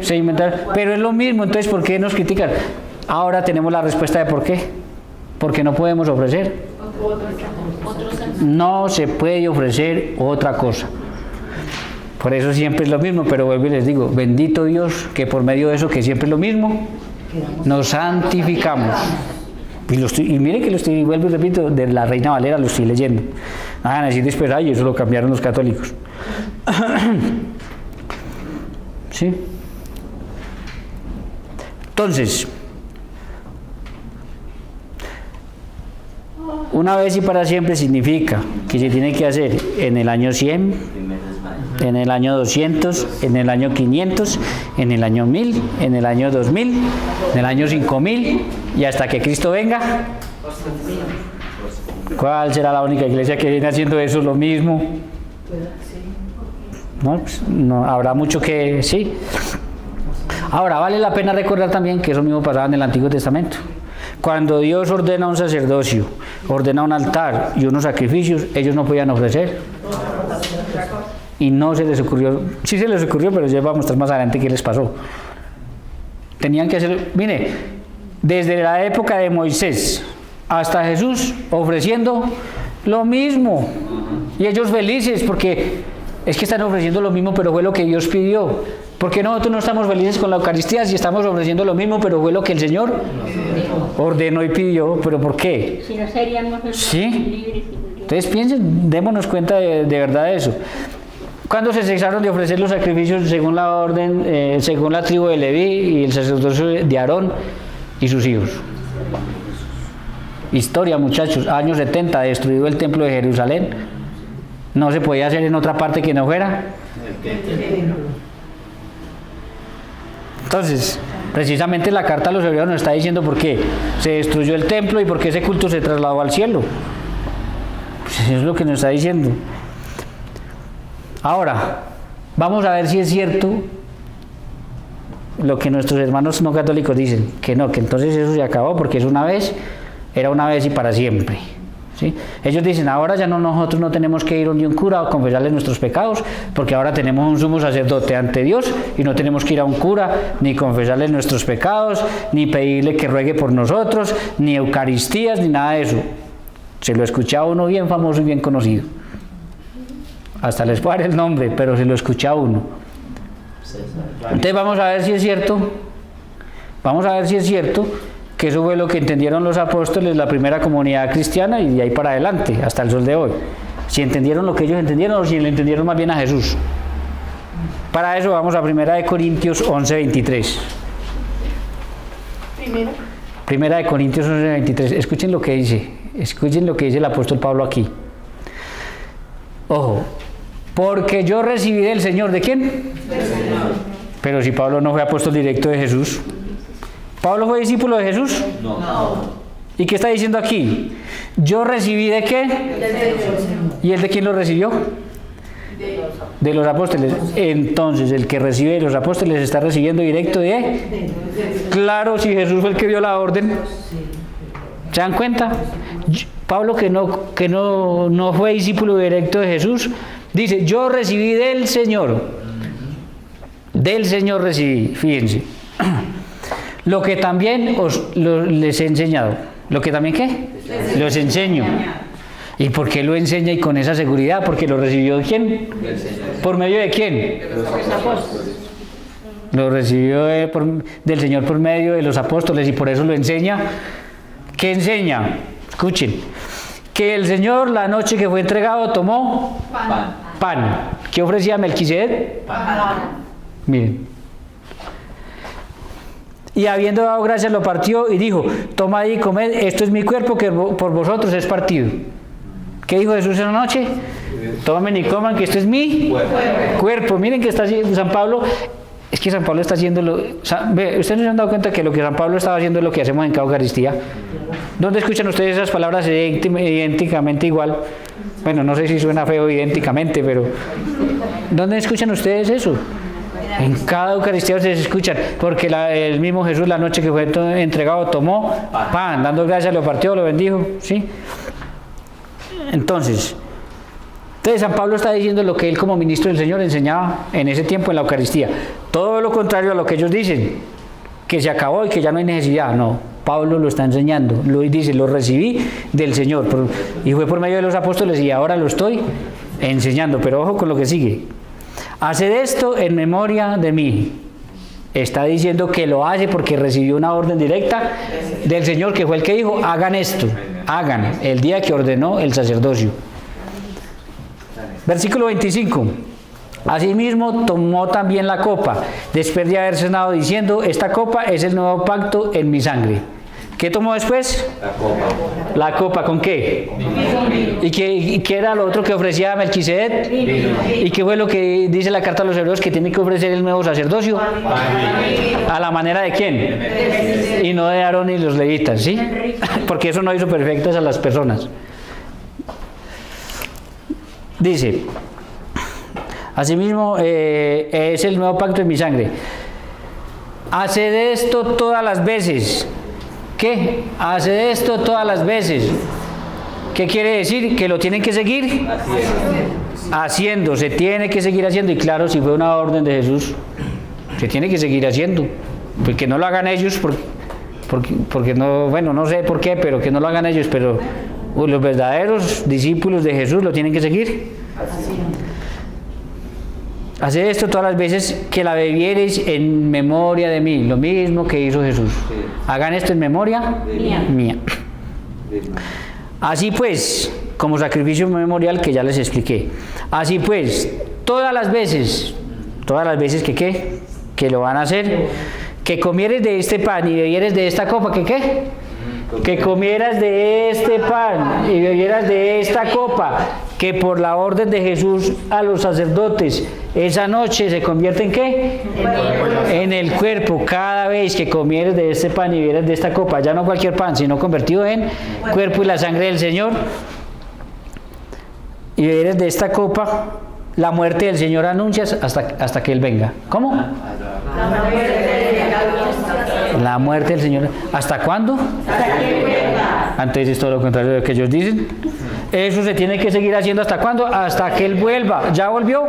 Se inventaron, pero es lo mismo. Entonces, ¿por qué nos critican? Ahora tenemos la respuesta de por qué. Porque no podemos ofrecer. No se puede ofrecer otra cosa. Por eso siempre es lo mismo, pero vuelvo y les digo, bendito Dios que por medio de eso, que siempre es lo mismo, nos santificamos. Y mire que lo estoy, vuelvo y repito, de la Reina Valera lo estoy leyendo. Van a decir después, ay, eso lo cambiaron los católicos. ¿Sí? Entonces, una vez y para siempre significa que se tiene que hacer en el año 100, en el año 200, en el año 500, en el año 1000, en el año 2000, en el año 5000 y hasta que Cristo venga. ¿Cuál será la única iglesia que viene haciendo eso? Lo mismo. No, pues, no, habrá mucho que sí. Ahora, vale la pena recordar también que eso mismo pasaba en el Antiguo Testamento. Cuando Dios ordena un sacerdocio, ordena un altar y unos sacrificios, ellos no podían ofrecer. Y no se les ocurrió, sí se les ocurrió, pero ya vamos a mostrar más adelante qué les pasó. Tenían que hacer, mire, desde la época de Moisés hasta Jesús, ofreciendo lo mismo. Y ellos felices porque es que están ofreciendo lo mismo, pero fue lo que Dios pidió. ¿Por qué nosotros no estamos felices con la Eucaristía si estamos ofreciendo lo mismo, pero fue lo que el Señor ordenó y pidió? ¿Pero por qué? Si no seríamos ¿sí? libres. Entonces piensen, démonos cuenta de verdad de eso. ¿Cuándo se cesaron de ofrecer los sacrificios según la orden, según la tribu de Leví y el sacerdocio de Aarón y sus hijos? Historia, muchachos, años 70, destruido el templo de Jerusalén. No se podía hacer en otra parte que no fuera. Entonces, precisamente la carta a los hebreos nos está diciendo por qué se destruyó el templo y por qué ese culto se trasladó al cielo. Pues eso es lo que nos está diciendo. Ahora, vamos a ver si es cierto lo que nuestros hermanos no católicos dicen, que no, que entonces eso se acabó porque es una vez, era una vez y para siempre. ¿Sí? Ellos dicen, ahora ya no, nosotros no tenemos que ir a un cura a confesarle nuestros pecados, porque ahora tenemos un sumo sacerdote ante Dios y no tenemos que ir a un cura ni confesarle nuestros pecados, ni pedirle que ruegue por nosotros, ni eucaristías, ni nada de eso. Se lo escuchaba uno bien famoso y bien conocido. Hasta les puedo dar el nombre, pero se lo escuchaba uno. Entonces vamos a ver si es cierto. Vamos a ver si es cierto que eso fue lo que entendieron los apóstoles, la primera comunidad cristiana, y de ahí para adelante, hasta el sol de hoy. Si entendieron lo que ellos entendieron o si le entendieron más bien a Jesús. Para eso vamos a 1 Corintios 11:23. Primera de Corintios 11:23. Escuchen lo que dice el apóstol Pablo aquí. Ojo, porque yo recibí del Señor, ¿de quién? Del Señor. Pero si Pablo no fue apóstol directo de Jesús. ¿Pablo fue discípulo de Jesús? No. ¿Y qué está diciendo aquí? ¿Yo recibí de qué? ¿Y él de quién lo recibió? De los apóstoles. Entonces, el que recibe de los apóstoles está recibiendo directo de... Claro, si Jesús fue el que dio la orden. ¿Se dan cuenta? Pablo, que no fue discípulo directo de Jesús, dice, yo recibí del Señor. Del Señor recibí, fíjense. Lo que también les he enseñado. ¿Lo que también qué? Les enseño. ¿Y por qué lo enseña y con esa seguridad? Porque lo recibió ¿de quién? Del Señor. ¿Por medio de quién? Los apóstoles. Lo recibió del Señor por medio de los apóstoles y por eso lo enseña. ¿Qué enseña? Escuchen. Que el Señor la noche que fue entregado tomó pan. ¿Qué ofrecía Melquisedec? Miren. Y habiendo dado gracias lo partió y dijo, tomad y comed, esto es mi cuerpo que por vosotros es partido. ¿Qué dijo Jesús en la noche? Tomen y coman que esto es mi cuerpo. Miren que está haciendo San Pablo. Es que San Pablo está haciendo ustedes no se han dado cuenta que lo que San Pablo estaba haciendo es lo que hacemos en cada Eucaristía. ¿Dónde escuchan ustedes esas palabras idénticamente igual? Bueno, no sé si suena feo idénticamente, pero ¿dónde escuchan ustedes eso? En cada Eucaristía ustedes escuchan, porque el mismo Jesús la noche que fue entregado tomó pan, dando gracias lo partió, lo bendijo, ¿sí? Entonces San Pablo está diciendo lo que él como ministro del Señor enseñaba en ese tiempo en la Eucaristía. Todo lo contrario a lo que ellos dicen, que se acabó y que ya no hay necesidad. No, Pablo lo está enseñando, lo dice, lo recibí del Señor y fue por medio de los apóstoles y ahora lo estoy enseñando. Pero ojo con lo que sigue. Haced esto en memoria de mí. Está diciendo que lo hace porque recibió una orden directa del Señor, que fue el que dijo, hagan esto, hagan, el día que ordenó el sacerdocio. Versículo 25. Asimismo tomó también la copa, después de haber cenado, diciendo, esta copa es el nuevo pacto en mi sangre. ¿Qué tomó después? La copa. ¿La copa con qué? ¿Y qué era lo otro que ofrecía Melquisedec? ¿Y qué fue lo que dice la carta a los hebreos que tiene que ofrecer el nuevo sacerdocio? ¿A la manera de quién? Y no de Aarón y los levitas, ¿sí? Porque eso no hizo perfectas a las personas. Dice, asimismo es el nuevo pacto en mi sangre. Haced esto todas las veces. ¿Qué? Haced esto todas las veces. ¿Qué quiere decir? Que lo tienen que seguir haciendo, se tiene que seguir haciendo. Y claro, si fue una orden de Jesús, se tiene que seguir haciendo. Porque no lo hagan ellos, porque no, bueno, no sé por qué, pero que no lo hagan ellos, pero los verdaderos discípulos de Jesús lo tienen que seguir. Haced esto todas las veces que la bebiereis en memoria de mí, lo mismo que hizo Jesús. Hagan esto en memoria mía. Así pues, como sacrificio memorial que ya les expliqué. Así pues, todas las veces que ¿qué? Que lo van a hacer, que comieres de este pan y bebieres de esta copa, ¿que qué? Que comieras de este pan y bebieras de esta copa, que por la orden de Jesús a los sacerdotes esa noche se convierte en ¿qué? En el cuerpo. Cada vez que comieres de este pan y bebieras de esta copa, ya no cualquier pan, sino convertido en cuerpo y la sangre del Señor, y bebieras de esta copa, la muerte del Señor anuncias hasta que Él venga. ¿Cómo? La muerte del Señor. ¿Hasta cuándo? Antes es todo lo contrario de lo que ellos dicen. Eso se tiene que seguir haciendo ¿hasta cuándo? Hasta que Él vuelva. ¿Ya volvió?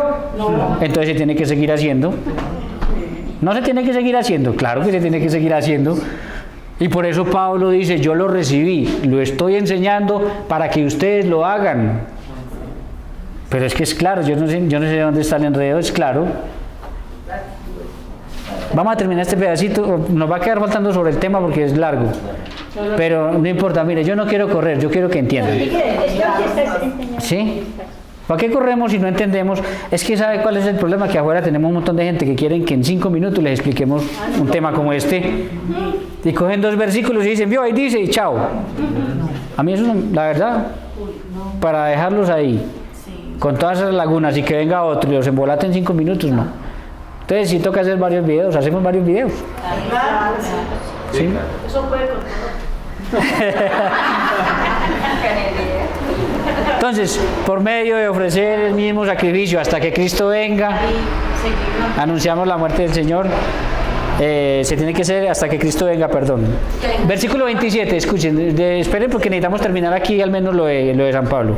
Entonces se tiene que seguir haciendo. ¿No se tiene que seguir haciendo? Claro que se tiene que seguir haciendo. Y por eso Pablo dice, yo lo recibí, lo estoy enseñando para que ustedes lo hagan. Pero es que es claro, yo no sé dónde está el enredo, es claro. Vamos a terminar este pedacito, nos va a quedar faltando sobre el tema porque es largo, pero no importa, mire, yo no quiero correr, yo quiero que entiendan. ¿Sí? ¿Para qué corremos si no entendemos? Es que ¿sabe cuál es el problema? Que afuera tenemos un montón de gente que quieren que en 5 minutos les expliquemos un tema como este, y cogen 2 versículos y dicen, vio, ahí dice, y chao. A mí eso, la verdad, para dejarlos ahí, con todas esas lagunas y que venga otro y los embolate en 5 minutos, no. Entonces sí toca hacer varios videos, hacemos varios videos. ¿Sí? Eso puede Entonces, por medio de ofrecer el mismo sacrificio hasta que Cristo venga, anunciamos la muerte del Señor. Se tiene que hacer hasta que Cristo venga, perdón. Versículo 27, escuchen, esperen porque necesitamos terminar aquí al menos lo de San Pablo.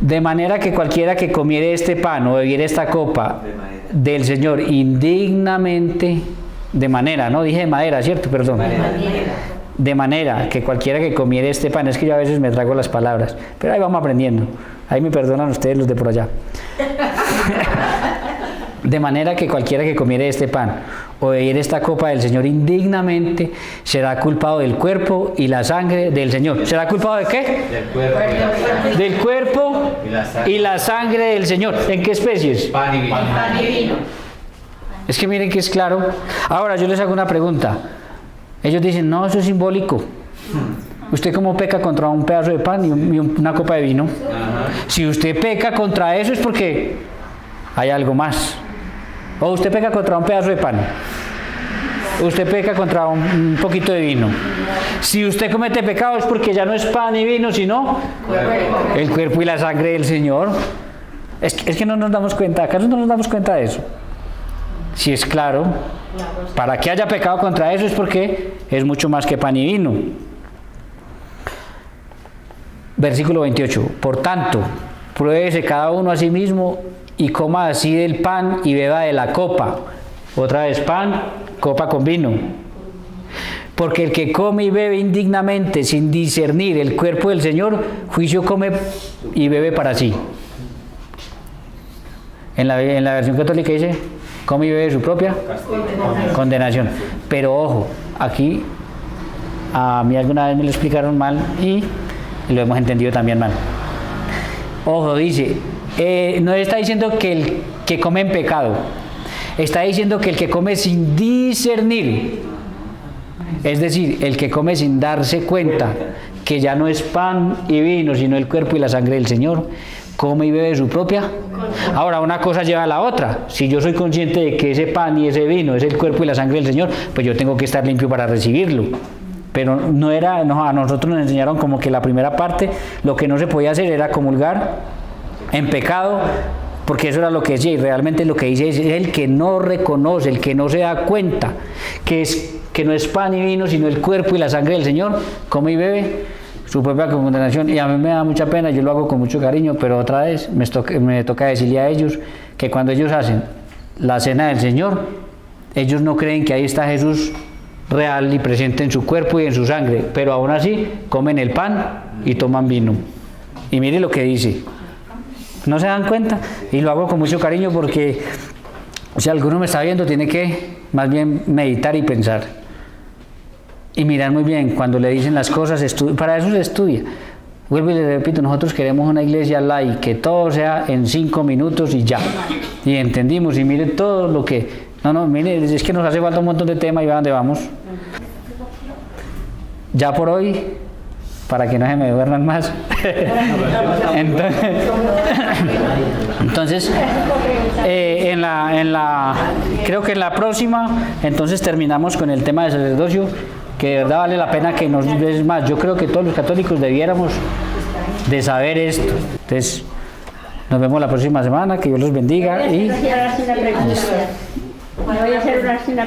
De manera que cualquiera que comiere este pan o bebiere esta copa del Señor indignamente, de manera, no dije de madera, ¿cierto? Perdón. de manera que cualquiera que comiere este pan, es que yo a veces me trago las palabras, pero ahí vamos aprendiendo, ahí me perdonan ustedes los de por allá. De manera que cualquiera que comiere este pan o bebiere esta copa del Señor indignamente será culpado del cuerpo y la sangre del Señor. ¿Será culpado de qué? Del cuerpo. Del cuerpo y la sangre del Señor. ¿En qué especies? Pan y vino. Pan y vino. Es que miren que es claro. Ahora yo les hago una pregunta. Ellos dicen, no, eso es simbólico. ¿Usted cómo peca contra un pedazo de pan y una copa de vino? Ajá. Si usted peca contra eso es porque hay algo más. O usted peca contra un pedazo de pan. Usted peca contra un poquito de vino. Si usted comete pecado es porque ya no es pan y vino, sino el cuerpo y la sangre del Señor. Es que no nos damos cuenta. ¿Acaso no nos damos cuenta de eso? Si es claro, para que haya pecado contra eso es porque es mucho más que pan y vino. Versículo 28. Por tanto, pruébese cada uno a sí mismo y coma así del pan y beba de la copa. Otra vez pan, copa con vino. Porque el que come y bebe indignamente sin discernir el cuerpo del Señor, juicio come y bebe para sí. En la versión católica dice, come y bebe su propia condenación. Pero ojo, aquí a mí alguna vez me lo explicaron mal y lo hemos entendido también mal. Ojo, dice, no está diciendo que el que come en pecado, está diciendo que el que come sin discernir, es decir, el que come sin darse cuenta que ya no es pan y vino, sino el cuerpo y la sangre del Señor, come y bebe su propia. Ahora, una cosa lleva a la otra. Si yo soy consciente de que ese pan y ese vino es el cuerpo y la sangre del Señor, pues yo tengo que estar limpio para recibirlo. Pero a nosotros nos enseñaron como que la primera parte, lo que no se podía hacer era comulgar en pecado, porque eso era lo que decía, y realmente lo que dice es el que no reconoce, el que no se da cuenta que no es pan y vino, sino el cuerpo y la sangre del Señor, come y bebe su propia condenación. Y a mí me da mucha pena, yo lo hago con mucho cariño, pero otra vez me toca decirle a ellos que cuando ellos hacen la cena del Señor, ellos no creen que ahí está Jesús real y presente en su cuerpo y en su sangre, pero aún así comen el pan y toman vino. Y mire lo que dice. ¿No se dan cuenta? Y lo hago con mucho cariño porque si alguno me está viendo tiene que más bien meditar y pensar. Y mirar muy bien cuando le dicen las cosas, para eso se estudia. Vuelvo y le repito, nosotros queremos una iglesia light, que todo sea en 5 minutos y ya. Y entendimos, y mire todo lo que... No, mire, es que nos hace falta un montón de temas y va donde vamos. Ya por hoy, para que no se me duerman más. Entonces creo que en la próxima, entonces terminamos con el tema de sacerdocio, que de verdad vale la pena que nos... Es más, yo creo que todos los católicos debiéramos de saber esto. Entonces, nos vemos la próxima semana, que Dios los bendiga y... Voy a hacer una pregunta.